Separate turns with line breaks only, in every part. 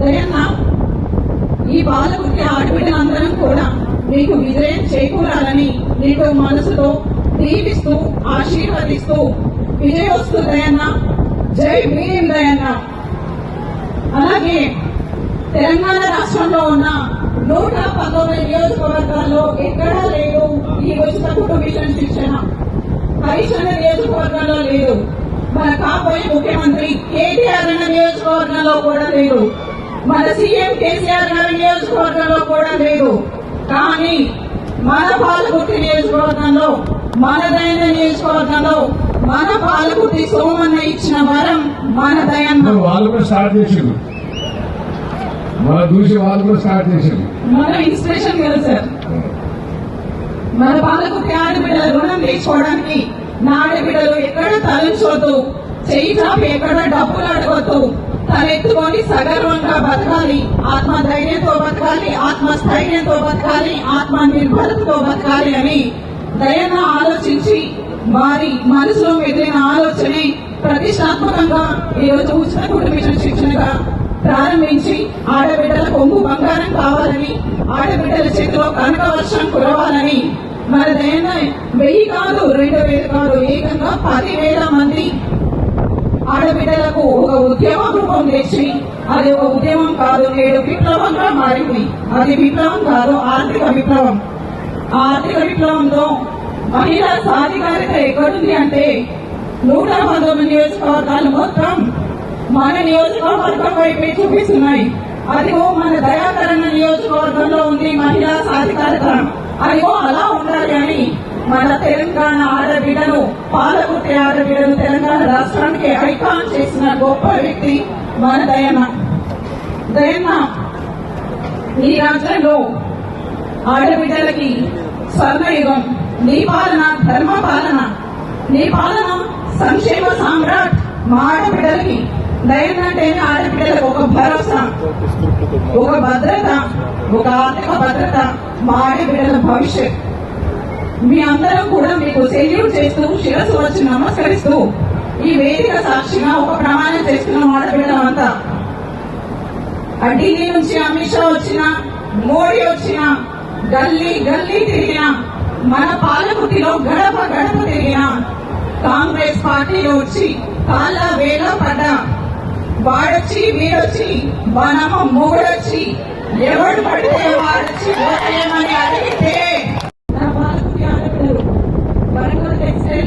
దయన్న ఈ పాలకుర్తి ఆడబిడ్డలందరం కూడా మీకు విజయం చేకూరాలని మీకు మనసుతో దీవిస్తూ ఆశీర్వదిస్తూ విజయోస్తు దయన్న. జై భీమ్ దయన్న. అలాగే తెలంగాణ రాష్ట్రంలో ఉన్న 119 నియోజకవర్గాల్లో ఎక్కడా లేదు ఈ ఉచిత కుటుంబిషన్ శిక్షణ. హరిశంద్ర నియోజకవర్గంలో లేదు. మన కాబోయే ముఖ్యమంత్రి కేటీఆర్ అన్న నియోజకవర్గంలో కూడా లేదు. మన సీఎం కేసీఆర్ గారి నియోజకవర్గంలో కూడా లేదు. కానీ మన పాలకుర్తి నియోజకవర్గంలో, మనదైన నియోజకవర్గంలో మన పాలకుర్తి సోమన్న ఇచ్చిన వరం మన దయన్న.
వాళ్ళు కూడా స్టార్ట్ చేసిండు, మన చూసి వాళ్ళు కూడా స్టార్ట్ చేసిండు.
మన ఇన్స్పిరేషన్ కదా సార్. మన పాలకుర్తి ఆడబిడ్డల రుణం తీసుకోవడానికి నా ఆడబిడ్డలు ఎక్కడ తలంచవద్దు, చెయ్యి చాపి ఎక్కడ డబ్బులు అడగొద్దు, తలెత్తుకొని సగర్వంగా బతకాలి, ఆత్మ ధైర్యంతో బతకాలి, ఆత్మస్థైర్యంతో బతకాలి, ఆత్మ నిర్భరతతో బతకాలి అని దయన ఆలోచించి వారి మనసులో మెదిలిన ఆలోచనే ప్రతిష్టాత్మకంగా ఈరోజు ఉచిత కుటుంబిషన్ శిక్షణగా ప్రారంభించి ఆడబిడ్డల కొంగు బంగారం కావాలని, ఆడబిడ్డల చేతిలో కనక వర్షం కురవాలని మన దయన 1000 కాదు 2000 కాదు ఏకంగా 10,000 మంది ఆడబిడ్డలకు ఒక ఉద్యమ రూపం తెచ్చి, అది ఒక ఉద్యమం కాదు, నేడు విప్లవంగా మారింది. అది విప్లవం కాదు, ఆర్థిక విప్లవం. ఆ ఆర్థిక విప్లవంలో మహిళా సాధికారిత ఎక్కడుంది అంటే 119 నియోజకవర్గాలు మొత్తం మన నియోజకవర్గం వైపే చూపిస్తున్నాయి. అదిగో మన దయాకరణ నియోజకవర్గంలో ఉంది మహిళా సాధికారిత. అదిగో అలా ఉండాలి అని మన తెలంగాణ ఆడబిడ్డను, పాలకుర్తి ఆడబిడ్డను తెలంగాణ రాష్ట్రానికి ఐకాన్ చేసిన గొప్ప వ్యక్తి మన దయన్న. దయన్న ఈ రాజ్యంలో ఆడబిడ్డలకి స్వర్ణయుగం. నీ పాలన ధర్మ పాలన, నీ పాలన సంక్షేమ సామ్రాట్. మా ఆడబిడ్డలకి దయన్న అంటేనే ఆడబిడ్డలకు ఒక భరోసా, ఒక భద్రత, ఒక ఆర్థిక భద్రత, మా ఆడబిడ్డల భవిష్యత్. మీ అందరం కూడా మీకు సెల్యూట్ చేస్తూ శిరస్సు వచ్చి నమస్కరిస్తూ ఈ వేదిక సాక్షిగా ఒక ప్రమాణం చేస్తున్నాం. ఆడబిడ్డలంతా ఢిల్లీ నుంచి అమిత్ షా వచ్చినా, మోడీ వచ్చినా, గల్లీ గల్లీ తిరిగినా, మన పాలకుర్తిలో గడప గడప తిరిగినా, కాంగ్రెస్ పార్టీలో వచ్చి కాళ్ళ వేళ పడ్డా, వాడొచ్చి వీడొచ్చి మనమ్మ మొగుడొచ్చి ఎవడు పడితే వాడొచ్చి ఓటేయమని అడిగితే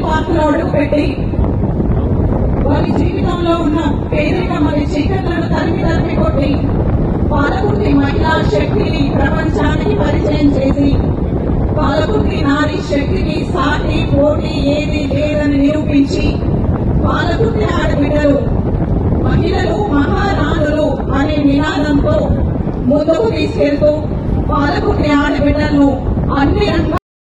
పాత్రలో అడుగు పెట్టి వారి జీవితంలో ఉన్న పేదరికం మరియు చీకట్లను తరిమి కొట్టి పాలకుర్తి మహిళా శక్తిని ప్రపంచానికి పరిచయం చేసి పాలకుర్తి నారీ శక్తికి సాటి పోటీ ఏది లేదని నిరూపించి పాలకుర్తి ఆడబిడ్డలు మహిళలు మహారాణులు అనే నినాదంతో ముందుకు తీసుకెళ్తూ పాలకుర్తి ఆడబిడ్డలను అన్ని